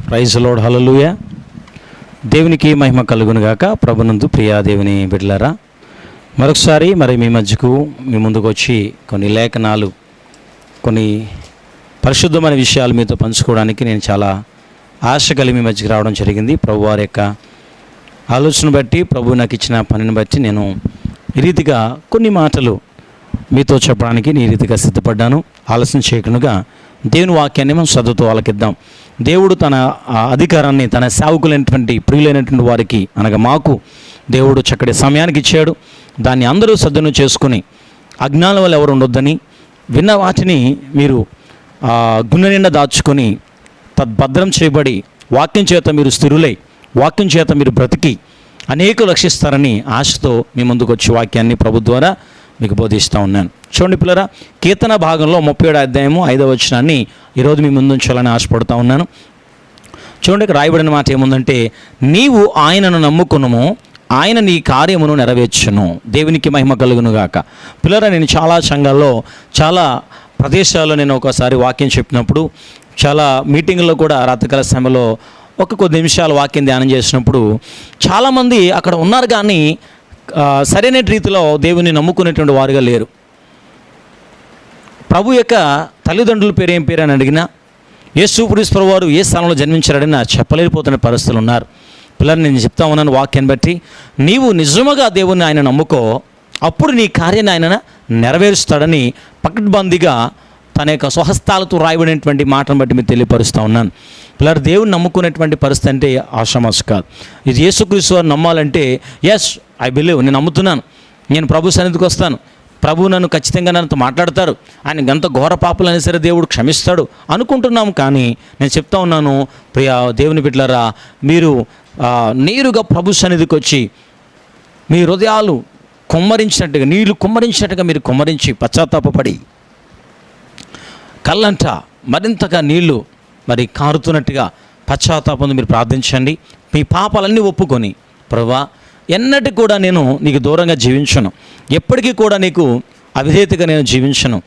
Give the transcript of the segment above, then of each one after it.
Praise lord, హల్లెలూయా. దేవునికి మహిమ కలుగును గాక. ప్రభునందు ప్రియా దేవుని బిడ్డలారా, మరొకసారి మీ మధ్యకు మీ ముందుకు వచ్చి కొన్ని లేఖనాలు, కొన్ని పరిశుద్ధమైన విషయాలు మీతో పంచుకోవడానికి నేను చాలా ఆశ కలిగి మీ మధ్యకి రావడం జరిగింది. ప్రభు వారి యొక్క ఆలోచన బట్టి, ప్రభు నాకు ఇచ్చిన పనిని బట్టి నేను ఈ రీతిగా కొన్ని మాటలు మీతో చెప్పడానికి ఈ రీతిగా సిద్ధపడ్డాను. ఆలస్యం చేయకుండా దేవుని వాక్యాన్ని మనం శ్రద్ధతో ఆలకిద్దాం. దేవుడు తన అధికారాన్ని తన సేవకులైనటువంటి ప్రియులైనటువంటి వారికి అనగా మాకు దేవుడు చక్కటి సమయానికి ఇచ్చాడు. దాన్ని అందరూ సద్వినియోగం చేసుకుని అజ్ఞానం వల్ల ఎవరు ఉండొద్దని, విన్న వాటిని మీరు గుండె నిండా దాచుకొని తద్భద్రం చేయబడి వాక్యం చేత మీరు స్థిరులై, వాక్యం చేత మీరు బ్రతికి అనేకులు రక్షిస్తారని ఆశతో మీ ముందుకు వచ్చి వాక్యాన్ని ప్రభు ద్వారా మీకు బోధిస్తూ ఉన్నాను. చూడండి పిల్లరా, కీర్తన భాగంలో 37వ అధ్యాయము 5వ వచనాన్ని ఈరోజు మీ ముందు ఉంచాలని ఆశపడుతూ ఉన్నాను. చూడండి, ఇక్కడ రాయబడిన మాట ఏముందంటే, నీవు ఆయనను నమ్ముకునుము, ఆయన నీ కార్యమును నెరవేర్చును. దేవునికి మహిమ కలుగునుగాక. పిల్లరా, నేను చాలా సంఘాల్లో, చాలా ప్రదేశాల్లో నేను ఒకసారి వాక్యం చెప్పినప్పుడు, చాలా మీటింగుల్లో కూడా రాత్రికాల సమయంలో కొద్ది నిమిషాలు వాక్యం ధ్యానం చేసినప్పుడు చాలామంది అక్కడ ఉన్నారు, కానీ సరైన రీతిలో దేవుని నమ్ముకునేటువంటి వారుగా లేరు. ప్రభు యొక్క తల్లిదండ్రుల పేరు ఏం పేరు అని అడిగినా, యేసు క్రీస్తు వారు ఏ స్థానంలో జన్మించారని చెప్పలేకపోతున్న పరిస్థితులు ఉన్నారు. పిల్లలు, నేను చెప్తా ఉన్నాను వాక్యాన్ని బట్టి, నీవు నిజముగా దేవుని ఆయన నమ్ముకో, అప్పుడు నీ కార్యాన్ని ఆయన నెరవేరుస్తాడని పకడ్బందీగా తన యొక్క స్వహస్తాలతో రాయబడినటువంటి మాటను బట్టి మీరు తెలియపరుస్తూ ఉన్నాను. పిల్లలు, దేవుని నమ్ముకునేటువంటి పరిస్థితి అంటే ఆషామాషి కాదు. ఇది యేసుక్రీస్తు వారు నమ్మాలంటే, ఎస్ ఐ బిలీవ్, నేను నమ్ముతున్నాను, నేను ప్రభు సన్నిధికి వస్తాను, ప్రభు నన్ను ఖచ్చితంగా నన్ను మాట్లాడతారు, ఆయన ఎంత ఘోర పాపలైనా సరే దేవుడు క్షమిస్తాడు అనుకుంటున్నాము. కానీ నేను చెప్తా ఉన్నాను, ప్రియ దేవుని బిడ్డలారా, మీరు నేరుగా ప్రభు సన్నిధికి వచ్చి మీ హృదయాలు కుమ్మరించినట్టుగా, నీళ్లు కుమ్మరించినట్టుగా మీరు కుమ్మరించి పశ్చాత్తాపడి కళ్ళంట మరింతగా నీళ్లు కారుతున్నట్టుగా పశ్చాత్తాపం మీరు ప్రార్థించండి. మీ పాపాలన్నీ ఒప్పుకొని, ప్రభువా ఎన్నటికి కూడా నేను నీకు దూరంగా జీవించను, ఎప్పటికీ కూడా నీకు అవిధేయతగా నేను జీవించను,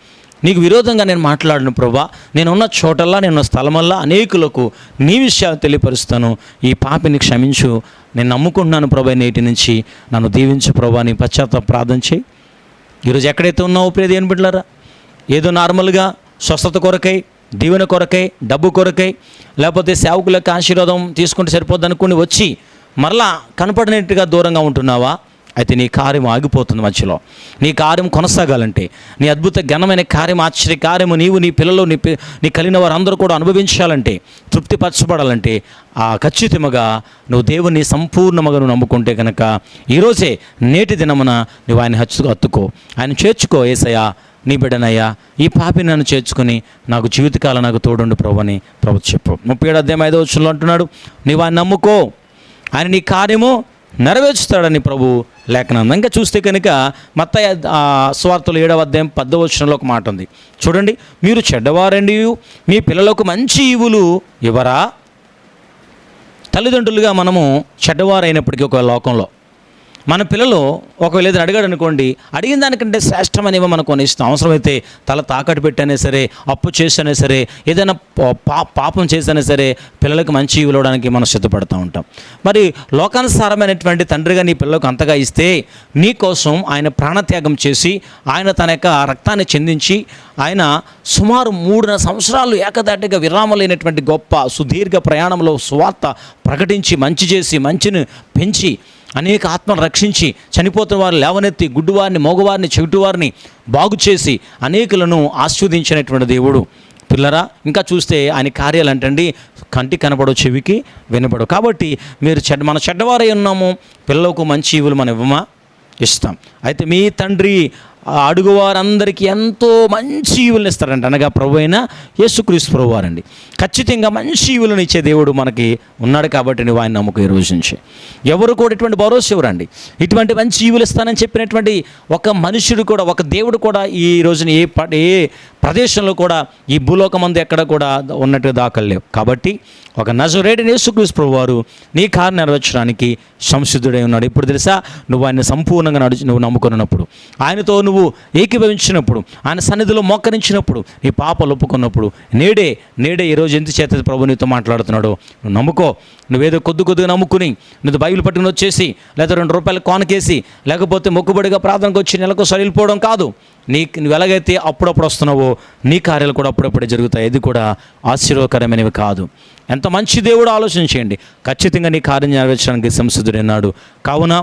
నీకు విరోధంగా నేను మాట్లాడను ప్రభువా, నేనున్న చోటల్లా, నేనున్న స్థలమల్లా అనేకులకు నీ విషయాలు తెలియపరుస్తాను, ఈ పాపిని క్షమించు, నేను నమ్ముకుంటున్నాను ప్రభువా, నేటి నుంచి నన్ను దీవించు ప్రభువా, నీ పశ్చాత్తాప ప్రార్థన చేయి. ఈరోజు ఎక్కడైతే ఉన్నావో ప్రియ దేవుని బిడ్డలారా, ఏదో నార్మల్గా స్వస్థత కొరకై, దీవెన కొరకై, డబ్బు కొరకై, లేకపోతే సేవకులకు ఆశీర్వాదం తీసుకుంటే సరిపోద్ది అనుకుని వచ్చి మరలా కనపడినట్టుగా దూరంగా ఉంటున్నావా? అయితే నీ కార్యం ఆగిపోతుంది మధ్యలో. నీ కార్యం కొనసాగాలంటే, నీ అద్భుత ఘనమైన కార్యం, ఆశ్చర్య కార్యము నీవు, నీ పిల్లలు, నీ కలిగిన వారందరూ కూడా అనుభవించాలంటే, తృప్తిపరచబడాలంటే, ఖచ్చితంగా నువ్వు దేవుని సంపూర్ణముగా నమ్ముకుంటే కనుక ఈరోజే, నేటి దినమున నువ్వు ఆయన హత్తుకో, ఆయన చేర్చుకో. యేసయ్యా నీ బిడ్డనయ్యా, ఈ పాపిని నన్ను చేర్చుకుని నాకు జీవితకాలం నాకు తోడుండు ప్రభు అని ప్రభు చెప్పు. 37వ అధ్యాయం 5వ వచనంలో అంటున్నాడు, నీవు ఆయన నమ్ముకో, ఆయన నీ కార్యము నెరవేర్చుతాడని ప్రభు లేఖనం. ఇంకా చూస్తే కనుక మత్తయి సువార్తలు 7వ అధ్యాయం 10వ వచనంలో ఒక మాట ఉంది. చూడండి, మీరు చెడ్డవారండి, మీ పిల్లలకు మంచి ఈవులు ఇవ్వరా? తల్లిదండ్రులుగా మనము చెడ్డవారైనప్పటికీ ఒక లోకంలో మన పిల్లలు ఒకవేళ ఏదైనా అడిగాడు అనుకోండి, అడిగిన దానికంటే శ్రేష్టమనేమో మనకు కొన్ని ఇస్తాం. అవసరమైతే తల తాకట్టు పెట్టైనా సరే, అప్పు చేసైనా సరే, ఏదైనా పాపం చేసైనా సరే పిల్లలకు మంచి ఇవ్వడానికి మనం సిద్ధపడుతూ ఉంటాం. మరి లోకానుసారమైనటువంటి తండ్రిగా నీ పిల్లలకు అంతగా ఇస్తే, నీ కోసం ఆయన ప్రాణత్యాగం చేసి, ఆయన తన యొక్క రక్తాన్ని చెందించి, ఆయన సుమారు 3 సంవత్సరాలు ఏకదాటిగా విరామలేనటువంటి గొప్ప సుదీర్ఘ ప్రయాణంలో సువార్త ప్రకటించి, మంచి చేసి, మంచిని పెంచి, అనేక ఆత్మను రక్షించి, చనిపోతున్న వారిని లేవనెత్తి, గుడ్డివారిని, మోగవారిని, చెవిటివారిని బాగు చేసి అనేకులను ఆస్వాదించినటువంటి దేవుడు. పిల్లరా, ఇంకా చూస్తే ఆయన కార్యాలు అంటండి కంటికి కనపడవు, చెవికి వినపడవు. కాబట్టి మీరు మన చెడ్డవారై ఉన్నాము, పిల్లలకు మంచి ఈవులు మనం ఇవ్వమా? ఇస్తాం. అయితే మీ తండ్రి అడుగువారందరికీ ఎంతో మంచి ఈవులను ఇస్తారంట, అనగా ప్రభు అయిన యేసుక్రీస్తు ప్రభు వారండి. ఖచ్చితంగా మంచి ఈవులను ఇచ్చే దేవుడు మనకి ఉన్నాడు. కాబట్టి నువ్వు ఆయన నమ్మకం ఈ రోజు నుంచి. ఎవరు కూడా ఇటువంటి భరోసా ఇవ్వరండి. ఇటువంటి మంచి ఈవులు ఇస్తానని చెప్పినటువంటి ఒక మనుషుడు కూడా, ఒక దేవుడు కూడా ఈ రోజున ఏ ప్రదేశంలో కూడా ఈ భూలోకమందు ఎక్కడ కూడా ఉన్నట్టుగా దాఖలు లేవు. కాబట్టి ఒక నజరేయుడైన యేసుక్రీస్తు ప్రభువు వారు నీ కార్యం నెరవేర్చడానికి సంసిద్ధుడై ఉన్నాడు. ఇప్పుడు తెలుసా, నువ్వు ఆయన సంపూర్ణంగా నువ్వు నమ్ముకున్నప్పుడు, ఆయనతో నువ్వు ఏకీభవించినప్పుడు, ఆయన సన్నిధిలో మోకరించినప్పుడు, నీ పాపాలు ఒప్పుకున్నప్పుడు నేడే ఈరోజు ఎంత చేత ప్రభు నీతో మాట్లాడుతున్నాడో నువ్వు నమ్ముకో. నువ్వేదో కొద్దిగా నమ్ముకుని నువ్వు బైబిల్ పట్టుకుని వచ్చేసి, లేదా 2 రూపాయలు కానుకేసి, లేకపోతే మొక్కుబడిగా ప్రార్థనకు వచ్చి నెలకోసారి వెళ్ళిపోవడం కాదు. నువ్వు ఎలాగైతే అప్పుడప్పుడు వస్తున్నావో నీ కార్యాలు కూడా అప్పుడప్పుడే జరుగుతాయి. ఇది కూడా ఆశీర్వాదకరమైనవి కాదు. ఎంత మంచి దేవుడు ఆలోచించేయండి. ఖచ్చితంగా నీ కార్యం నెరవేర్చడానికి సంసిద్ధుడన్నాడు. కావున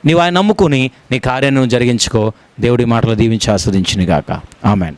నీవు ఆయన నమ్ముకుని నీ కార్యాన్ని జరిగించుకో. దేవుడి మాటలు దీవించి ఆస్వాదించును గాక. ఆమేన్.